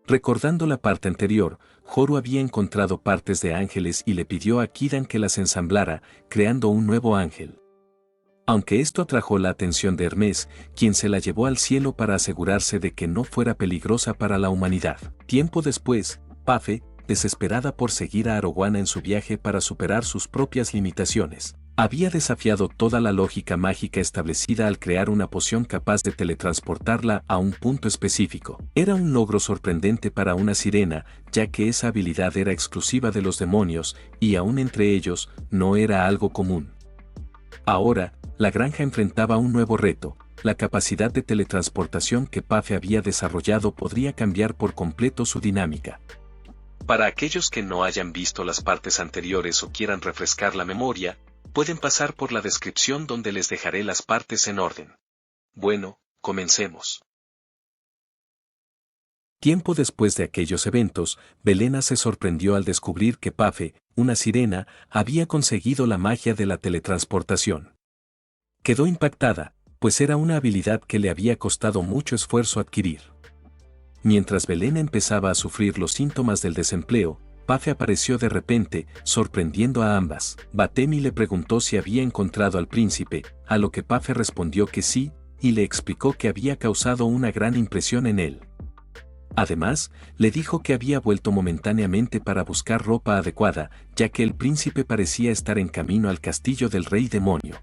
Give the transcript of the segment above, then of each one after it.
Recordando la parte anterior, Joru había encontrado partes de ángeles y le pidió a Kidan que las ensamblara, creando un nuevo ángel. Aunque esto atrajo la atención de Hermes, quien se la llevó al cielo para asegurarse de que no fuera peligrosa para la humanidad. Tiempo después, Pafe, desesperada por seguir a Arowana en su viaje para superar sus propias limitaciones, había desafiado toda la lógica mágica establecida al crear una poción capaz de teletransportarla a un punto específico. Era un logro sorprendente para una sirena, ya que esa habilidad era exclusiva de los demonios, y aún entre ellos, no era algo común. Ahora, la granja enfrentaba un nuevo reto. La capacidad de teletransportación que Pafe había desarrollado podría cambiar por completo su dinámica. Para aquellos que no hayan visto las partes anteriores o quieran refrescar la memoria, pueden pasar por la descripción donde les dejaré las partes en orden. Bueno, comencemos. Tiempo después de aquellos eventos, Belena se sorprendió al descubrir que Pafe, una sirena, había conseguido la magia de la teletransportación. Quedó impactada, pues era una habilidad que le había costado mucho esfuerzo adquirir. Mientras Belena empezaba a sufrir los síntomas del desempleo, Pafe apareció de repente, sorprendiendo a ambas. Batemi le preguntó si había encontrado al príncipe, a lo que Pafe respondió que sí, y le explicó que había causado una gran impresión en él. Además, le dijo que había vuelto momentáneamente para buscar ropa adecuada, ya que el príncipe parecía estar en camino al castillo del rey demonio.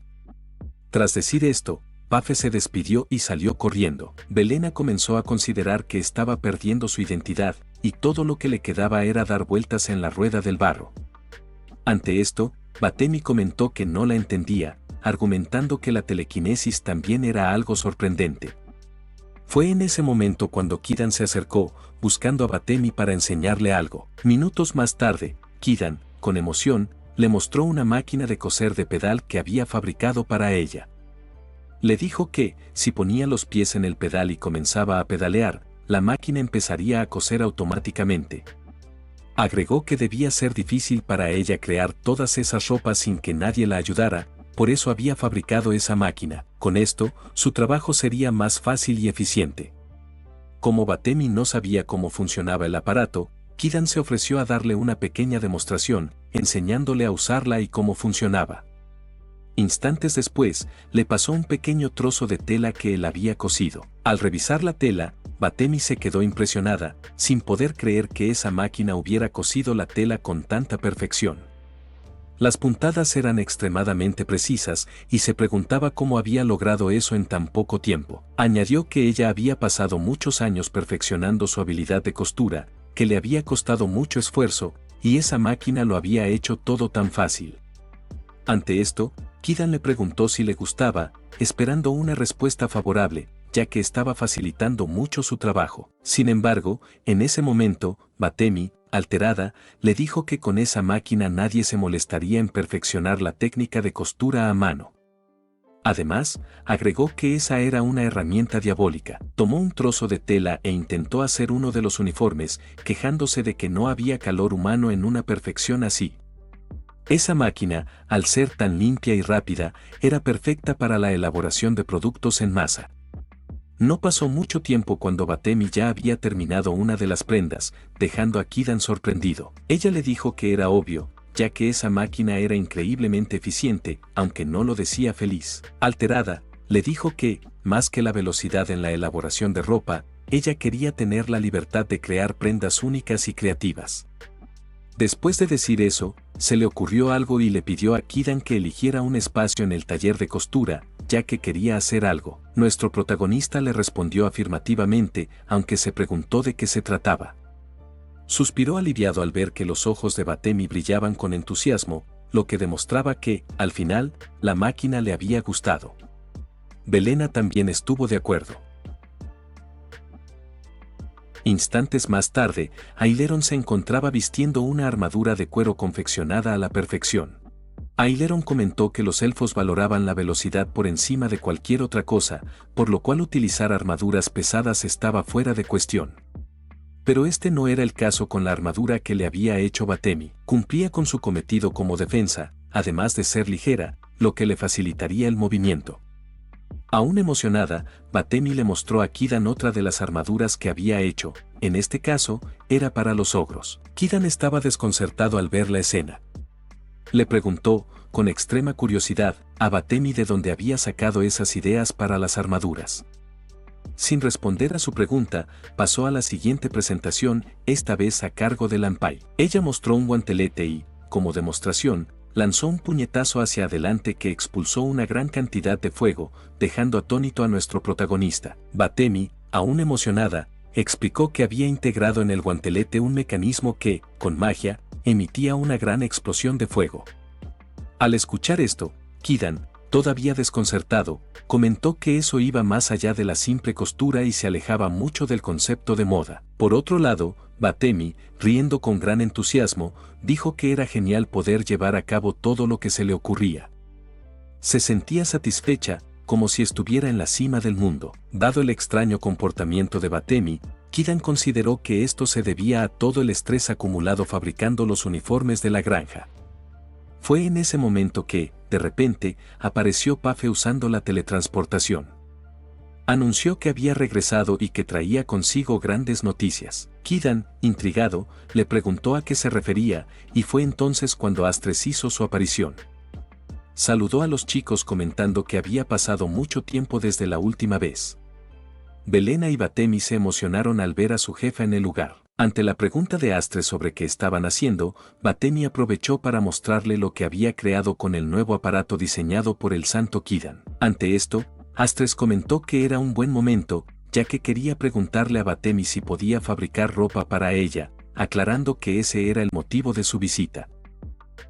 Tras decir esto, Pafe se despidió y salió corriendo. Belena comenzó a considerar que estaba perdiendo su identidad, y todo lo que le quedaba era dar vueltas en la rueda del barro. Ante esto, Batemi comentó que no la entendía, argumentando que la telequinesis también era algo sorprendente. Fue en ese momento cuando Kidan se acercó, buscando a Batemi para enseñarle algo. Minutos más tarde, Kidan, con emoción, le mostró una máquina de coser de pedal que había fabricado para ella. Le dijo que, si ponía los pies en el pedal y comenzaba a pedalear, la máquina empezaría a coser automáticamente. Agregó que debía ser difícil para ella crear todas esas ropas sin que nadie la ayudara, por eso había fabricado esa máquina. Con esto, su trabajo sería más fácil y eficiente. Como Batemi no sabía cómo funcionaba el aparato, Kidan se ofreció a darle una pequeña demostración, enseñándole a usarla y cómo funcionaba. Instantes después, le pasó un pequeño trozo de tela que él había cosido. Al revisar la tela, Batemi se quedó impresionada, sin poder creer que esa máquina hubiera cosido la tela con tanta perfección. Las puntadas eran extremadamente precisas y se preguntaba cómo había logrado eso en tan poco tiempo. Añadió que ella había pasado muchos años perfeccionando su habilidad de costura, que le había costado mucho esfuerzo, y esa máquina lo había hecho todo tan fácil. Ante esto, Kidan le preguntó si le gustaba, esperando una respuesta favorable, ya que estaba facilitando mucho su trabajo. Sin embargo, en ese momento, Batemi, alterada, le dijo que con esa máquina nadie se molestaría en perfeccionar la técnica de costura a mano. Además, agregó que esa era una herramienta diabólica. Tomó un trozo de tela e intentó hacer uno de los uniformes, quejándose de que no había calor humano en una perfección así. Esa máquina, al ser tan limpia y rápida, era perfecta para la elaboración de productos en masa. No pasó mucho tiempo cuando Batemi ya había terminado una de las prendas, dejando a Kidan sorprendido. Ella le dijo que era obvio, ya que esa máquina era increíblemente eficiente, aunque no lo decía feliz. Alterada, le dijo que, más que la velocidad en la elaboración de ropa, ella quería tener la libertad de crear prendas únicas y creativas. Después de decir eso, se le ocurrió algo y le pidió a Kidan que eligiera un espacio en el taller de costura, ya que quería hacer algo. Nuestro protagonista le respondió afirmativamente, aunque se preguntó de qué se trataba. Suspiró aliviado al ver que los ojos de Batemi brillaban con entusiasmo, lo que demostraba que, al final, la máquina le había gustado. Belena también estuvo de acuerdo. Instantes más tarde, Aileron se encontraba vistiendo una armadura de cuero confeccionada a la perfección. Aileron comentó que los elfos valoraban la velocidad por encima de cualquier otra cosa, por lo cual utilizar armaduras pesadas estaba fuera de cuestión. Pero este no era el caso con la armadura que le había hecho Batemi. Cumplía con su cometido como defensa, además de ser ligera, lo que le facilitaría el movimiento. Aún emocionada, Batemi le mostró a Kidan otra de las armaduras que había hecho. En este caso, era para los ogros. Kidan estaba desconcertado al ver la escena. Le preguntó, con extrema curiosidad, a Batemi de dónde había sacado esas ideas para las armaduras. Sin responder a su pregunta, pasó a la siguiente presentación, esta vez a cargo de Lanpai. Ella mostró un guantelete y, como demostración, lanzó un puñetazo hacia adelante que expulsó una gran cantidad de fuego, dejando atónito a nuestro protagonista. Batemi, aún emocionada, explicó que había integrado en el guantelete un mecanismo que, con magia, emitía una gran explosión de fuego. Al escuchar esto, Kidan, todavía desconcertado, comentó que eso iba más allá de la simple costura y se alejaba mucho del concepto de moda. Por otro lado, Batemi, riendo con gran entusiasmo, dijo que era genial poder llevar a cabo todo lo que se le ocurría. Se sentía satisfecha, como si estuviera en la cima del mundo. Dado el extraño comportamiento de Batemi, Kidan consideró que esto se debía a todo el estrés acumulado fabricando los uniformes de la granja. Fue en ese momento que, de repente, apareció Pafe usando la teletransportación. Anunció que había regresado y que traía consigo grandes noticias. Kidan, intrigado, le preguntó a qué se refería, y fue entonces cuando Astres hizo su aparición. Saludó a los chicos comentando que había pasado mucho tiempo desde la última vez. Belena y Batemi se emocionaron al ver a su jefa en el lugar. Ante la pregunta de Astres sobre qué estaban haciendo, Batemi aprovechó para mostrarle lo que había creado con el nuevo aparato diseñado por el santo Kidan. Ante esto, Astres comentó que era un buen momento, ya que quería preguntarle a Batemi si podía fabricar ropa para ella, aclarando que ese era el motivo de su visita.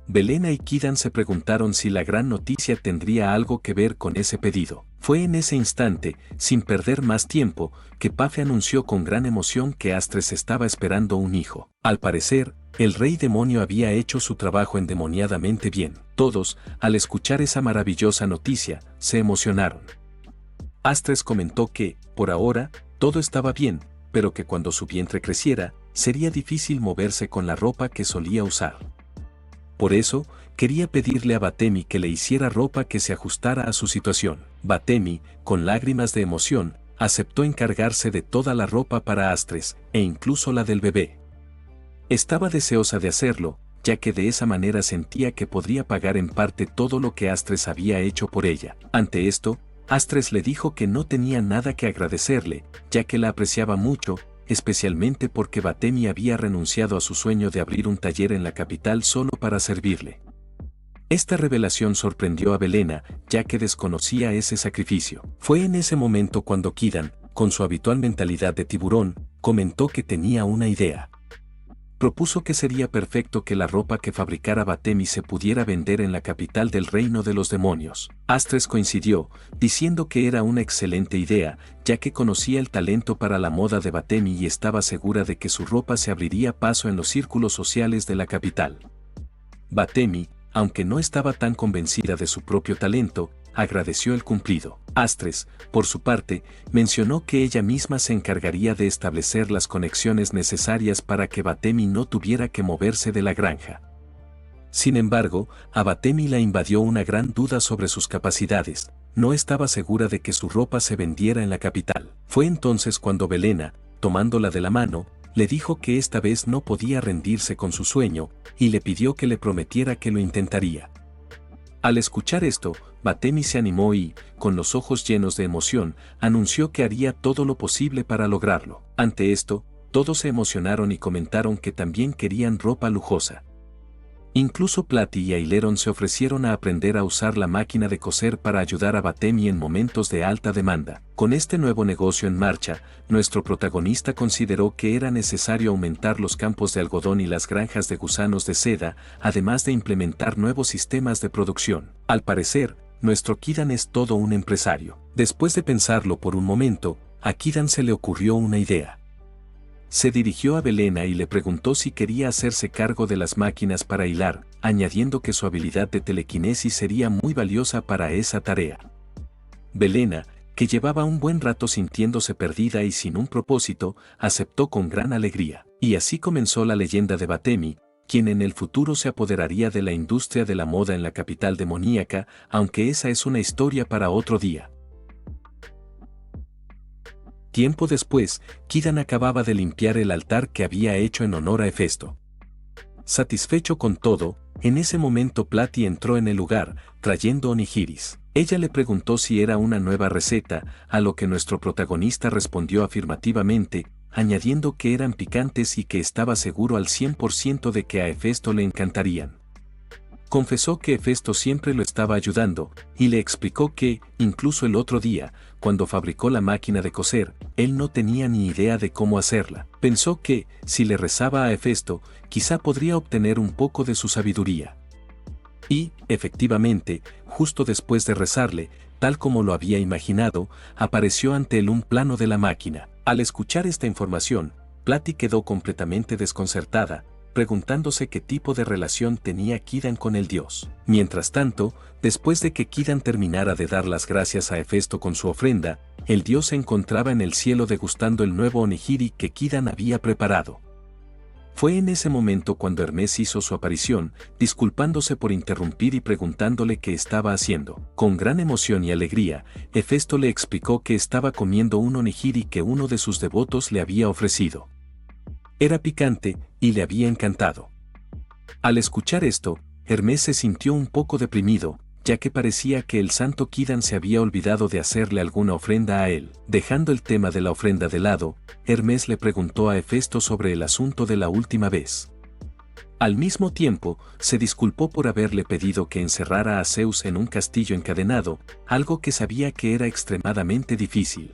Belena y Kidan se preguntaron si la gran noticia tendría algo que ver con ese pedido. Fue en ese instante, sin perder más tiempo, que Pafe anunció con gran emoción que Astres estaba esperando un hijo. Al parecer, el rey demonio había hecho su trabajo endemoniadamente bien. Todos, al escuchar esa maravillosa noticia, se emocionaron. Astres comentó que, por ahora, todo estaba bien, pero que cuando su vientre creciera, sería difícil moverse con la ropa que solía usar. Por eso, quería pedirle a Batemi que le hiciera ropa que se ajustara a su situación. Batemi, con lágrimas de emoción, aceptó encargarse de toda la ropa para Astres, e incluso la del bebé. Estaba deseosa de hacerlo, ya que de esa manera sentía que podría pagar en parte todo lo que Astres había hecho por ella. Ante esto, Astres le dijo que no tenía nada que agradecerle, ya que la apreciaba mucho, especialmente porque Batemi había renunciado a su sueño de abrir un taller en la capital solo para servirle. Esta revelación sorprendió a Belena, ya que desconocía ese sacrificio. Fue en ese momento cuando Kidan, con su habitual mentalidad de tiburón, comentó que tenía una idea. Propuso que sería perfecto que la ropa que fabricara Batemi se pudiera vender en la capital del reino de los demonios. Astres coincidió, diciendo que era una excelente idea, ya que conocía el talento para la moda de Batemi y estaba segura de que su ropa se abriría paso en los círculos sociales de la capital. Batemi, aunque no estaba tan convencida de su propio talento, agradeció el cumplido. Astres, por su parte, mencionó que ella misma se encargaría de establecer las conexiones necesarias para que Batemi no tuviera que moverse de la granja. Sin embargo, a Batemi la invadió una gran duda sobre sus capacidades. No estaba segura de que su ropa se vendiera en la capital. Fue entonces cuando Belena, tomándola de la mano, le dijo que esta vez no podía rendirse con su sueño, y le pidió que le prometiera que lo intentaría. Al escuchar esto, Batemi se animó y, con los ojos llenos de emoción, anunció que haría todo lo posible para lograrlo. Ante esto, todos se emocionaron y comentaron que también querían ropa lujosa. Incluso Platy y Aileron se ofrecieron a aprender a usar la máquina de coser para ayudar a Batemi en momentos de alta demanda. Con este nuevo negocio en marcha, nuestro protagonista consideró que era necesario aumentar los campos de algodón y las granjas de gusanos de seda, además de implementar nuevos sistemas de producción. Al parecer, nuestro Kidan es todo un empresario. Después de pensarlo por un momento, a Kidan se le ocurrió una idea. Se dirigió a Belena y le preguntó si quería hacerse cargo de las máquinas para hilar, añadiendo que su habilidad de telequinesis sería muy valiosa para esa tarea. Belena, que llevaba un buen rato sintiéndose perdida y sin un propósito, aceptó con gran alegría. Y así comenzó la leyenda de Batemi, quien en el futuro se apoderaría de la industria de la moda en la capital demoníaca, aunque esa es una historia para otro día. Tiempo después, Kidán acababa de limpiar el altar que había hecho en honor a Hefesto. Satisfecho con todo, en ese momento Platy entró en el lugar, trayendo onigiris. Ella le preguntó si era una nueva receta, a lo que nuestro protagonista respondió afirmativamente, añadiendo que eran picantes y que estaba seguro al 100% de que a Hefesto le encantarían. Confesó que Hefesto siempre lo estaba ayudando, y le explicó que, incluso el otro día, cuando fabricó la máquina de coser, él no tenía ni idea de cómo hacerla. Pensó que, si le rezaba a Hefesto, quizá podría obtener un poco de su sabiduría. Y, efectivamente, justo después de rezarle, tal como lo había imaginado, apareció ante él un plano de la máquina. Al escuchar esta información, Platy quedó completamente desconcertada, preguntándose qué tipo de relación tenía Kidán con el dios. Mientras tanto, después de que Kidán terminara de dar las gracias a Hefesto con su ofrenda, el dios se encontraba en el cielo degustando el nuevo onigiri que Kidán había preparado. Fue en ese momento cuando Hermes hizo su aparición, disculpándose por interrumpir y preguntándole qué estaba haciendo. Con gran emoción y alegría, Hefesto le explicó que estaba comiendo un onigiri que uno de sus devotos le había ofrecido. Era picante, y le había encantado. Al escuchar esto, Hermes se sintió un poco deprimido, ya que parecía que el santo Kidán se había olvidado de hacerle alguna ofrenda a él. Dejando el tema de la ofrenda de lado, Hermes le preguntó a Hefesto sobre el asunto de la última vez. Al mismo tiempo, se disculpó por haberle pedido que encerrara a Zeus en un castillo encadenado, algo que sabía que era extremadamente difícil.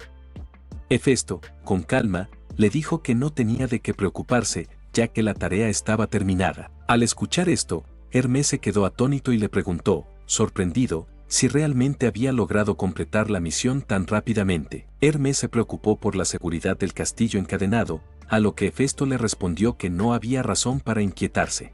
Hefesto, con calma, le dijo que no tenía de qué preocuparse, ya que la tarea estaba terminada. Al escuchar esto, Hermes se quedó atónito y le preguntó, sorprendido, si realmente había logrado completar la misión tan rápidamente. Hermes se preocupó por la seguridad del castillo encadenado, a lo que Hefesto le respondió que no había razón para inquietarse.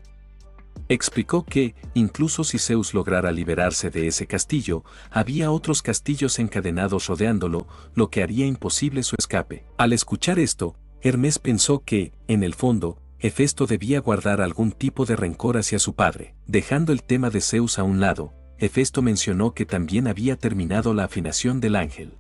Explicó que, incluso si Zeus lograra liberarse de ese castillo, había otros castillos encadenados rodeándolo, lo que haría imposible su escape. Al escuchar esto, Hermes pensó que, en el fondo, Hefesto debía guardar algún tipo de rencor hacia su padre. Dejando el tema de Zeus a un lado, Hefesto mencionó que también había terminado la afinación del ángel.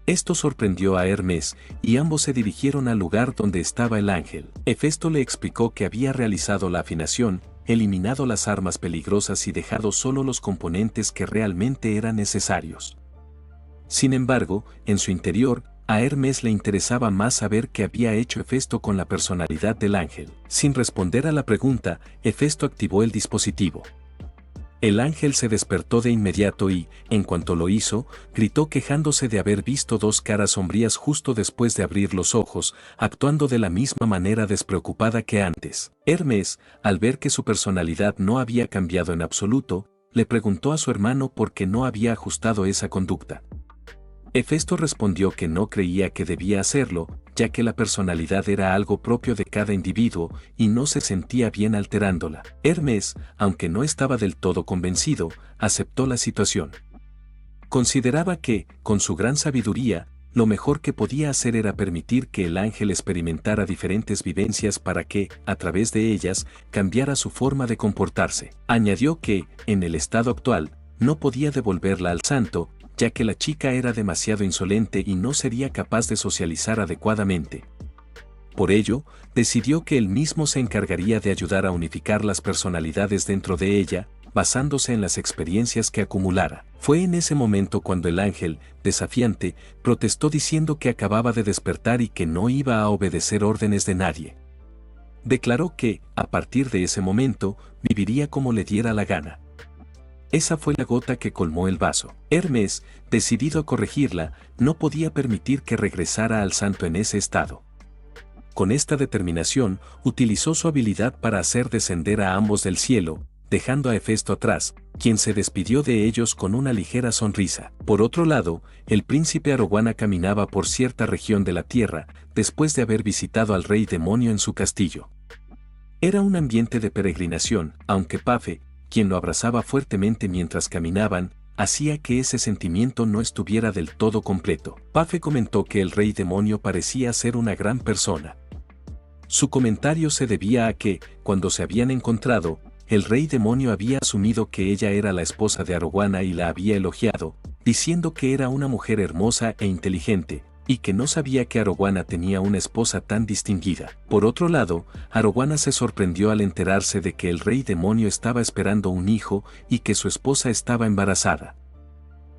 Esto sorprendió a Hermes, y ambos se dirigieron al lugar donde estaba el ángel. Hefesto le explicó que había realizado la afinación, eliminado las armas peligrosas y dejado solo los componentes que realmente eran necesarios. Sin embargo, en su interior, a Hermes le interesaba más saber qué había hecho Hefesto con la personalidad del ángel. Sin responder a la pregunta, Hefesto activó el dispositivo. El ángel se despertó de inmediato y, en cuanto lo hizo, gritó quejándose de haber visto dos caras sombrías justo después de abrir los ojos, actuando de la misma manera despreocupada que antes. Hermes, al ver que su personalidad no había cambiado en absoluto, le preguntó a su hermano por qué no había ajustado esa conducta. Hefesto respondió que no creía que debía hacerlo, ya que la personalidad era algo propio de cada individuo y no se sentía bien alterándola. Hermes, aunque no estaba del todo convencido, aceptó la situación. Consideraba que, con su gran sabiduría, lo mejor que podía hacer era permitir que el ángel experimentara diferentes vivencias para que, a través de ellas, cambiara su forma de comportarse. Añadió que, en el estado actual, no podía devolverla al santo, ya que la chica era demasiado insolente y no sería capaz de socializar adecuadamente. Por ello, decidió que él mismo se encargaría de ayudar a unificar las personalidades dentro de ella, basándose en las experiencias que acumulara. Fue en ese momento cuando el ángel, desafiante, protestó diciendo que acababa de despertar y que no iba a obedecer órdenes de nadie. Declaró que, a partir de ese momento, viviría como le diera la gana. Esa fue la gota que colmó el vaso. Hermes, decidido a corregirla, no podía permitir que regresara al santo en ese estado. Con esta determinación, utilizó su habilidad para hacer descender a ambos del cielo, dejando a Hefesto atrás, quien se despidió de ellos con una ligera sonrisa. Por otro lado, el príncipe Arowana caminaba por cierta región de la tierra, después de haber visitado al rey demonio en su castillo. Era un ambiente de peregrinación, aunque Pafe, quien lo abrazaba fuertemente mientras caminaban, hacía que ese sentimiento no estuviera del todo completo. Pafe comentó que el rey demonio parecía ser una gran persona. Su comentario se debía a que, cuando se habían encontrado, el rey demonio había asumido que ella era la esposa de Arowana y la había elogiado, diciendo que era una mujer hermosa e inteligente, y que no sabía que Arowana tenía una esposa tan distinguida. Por otro lado, Arowana se sorprendió al enterarse de que el rey demonio estaba esperando un hijo y que su esposa estaba embarazada.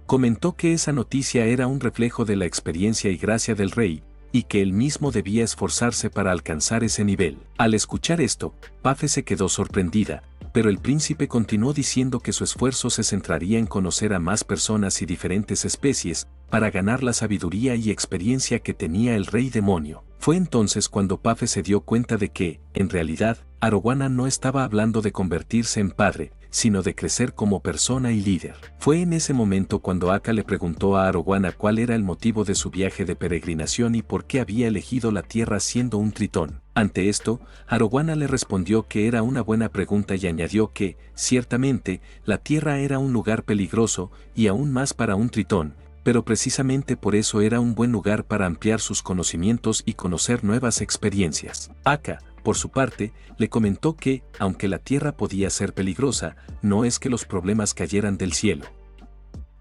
Comentó que esa noticia era un reflejo de la experiencia y gracia del rey, y que él mismo debía esforzarse para alcanzar ese nivel. Al escuchar esto, Pafe se quedó sorprendida, pero el príncipe continuó diciendo que su esfuerzo se centraría en conocer a más personas y diferentes especies, para ganar la sabiduría y experiencia que tenía el rey demonio. Fue entonces cuando Pafe se dio cuenta de que, en realidad, Arowana no estaba hablando de convertirse en padre, sino de crecer como persona y líder. Fue en ese momento cuando Akka le preguntó a Arowana cuál era el motivo de su viaje de peregrinación y por qué había elegido la Tierra siendo un tritón. Ante esto, Arowana le respondió que era una buena pregunta y añadió que, ciertamente, la Tierra era un lugar peligroso y aún más para un tritón, pero precisamente por eso era un buen lugar para ampliar sus conocimientos y conocer nuevas experiencias. Akka, por su parte, le comentó que, aunque la tierra podía ser peligrosa, no es que los problemas cayeran del cielo.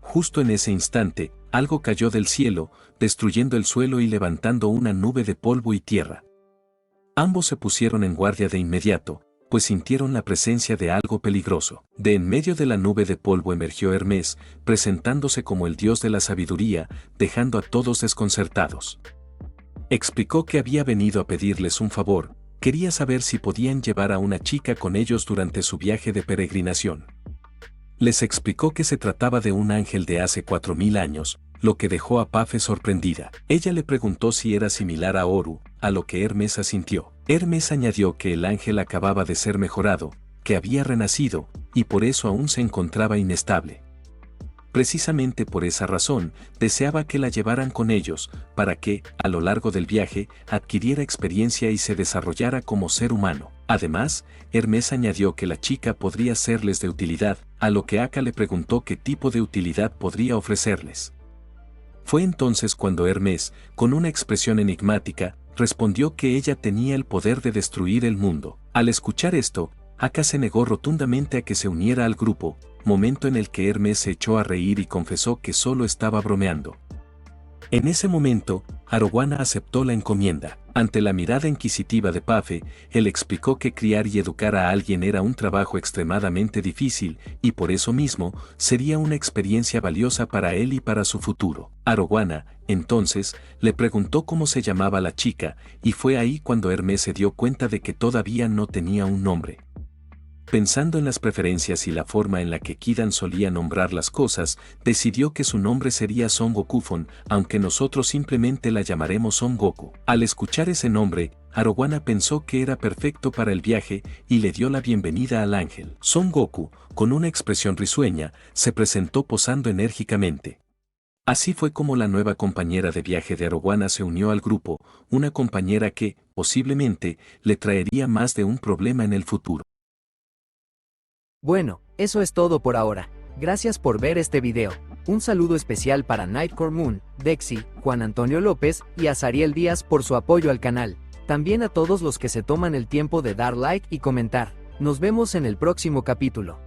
Justo en ese instante, algo cayó del cielo, destruyendo el suelo y levantando una nube de polvo y tierra. Ambos se pusieron en guardia de inmediato, pues sintieron la presencia de algo peligroso. De en medio de la nube de polvo emergió Hermes, presentándose como el dios de la sabiduría, dejando a todos desconcertados. Explicó que había venido a pedirles un favor. Quería saber si podían llevar a una chica con ellos durante su viaje de peregrinación. Les explicó que se trataba de un ángel de hace 4000 años, lo que dejó a Pafe sorprendida. Ella le preguntó si era similar a Oru, a lo que Hermes asintió. Hermes añadió que el ángel acababa de ser mejorado, que había renacido, y por eso aún se encontraba inestable. Precisamente por esa razón, deseaba que la llevaran con ellos, para que, a lo largo del viaje, adquiriera experiencia y se desarrollara como ser humano. Además, Hermes añadió que la chica podría serles de utilidad, a lo que Akka le preguntó qué tipo de utilidad podría ofrecerles. Fue entonces cuando Hermes, con una expresión enigmática, respondió que ella tenía el poder de destruir el mundo. Al escuchar esto, Akka se negó rotundamente a que se uniera al grupo, momento en el que Hermes se echó a reír y confesó que solo estaba bromeando. En ese momento, Arowana aceptó la encomienda. Ante la mirada inquisitiva de Pafe, él explicó que criar y educar a alguien era un trabajo extremadamente difícil, y por eso mismo, sería una experiencia valiosa para él y para su futuro. Arowana, entonces, le preguntó cómo se llamaba la chica, y fue ahí cuando Hermes se dio cuenta de que todavía no tenía un nombre. Pensando en las preferencias y la forma en la que Kidan solía nombrar las cosas, decidió que su nombre sería Son Gokufon, aunque nosotros simplemente la llamaremos Son Goku. Al escuchar ese nombre, Arowana pensó que era perfecto para el viaje y le dio la bienvenida al ángel. Son Goku, con una expresión risueña, se presentó posando enérgicamente. Así fue como la nueva compañera de viaje de Arowana se unió al grupo, una compañera que, posiblemente, le traería más de un problema en el futuro. Bueno, eso es todo por ahora. Gracias por ver este video. Un saludo especial para Nightcore Moon, Dexy, Juan Antonio López y Azariel Díaz por su apoyo al canal. También a todos los que se toman el tiempo de dar like y comentar. Nos vemos en el próximo capítulo.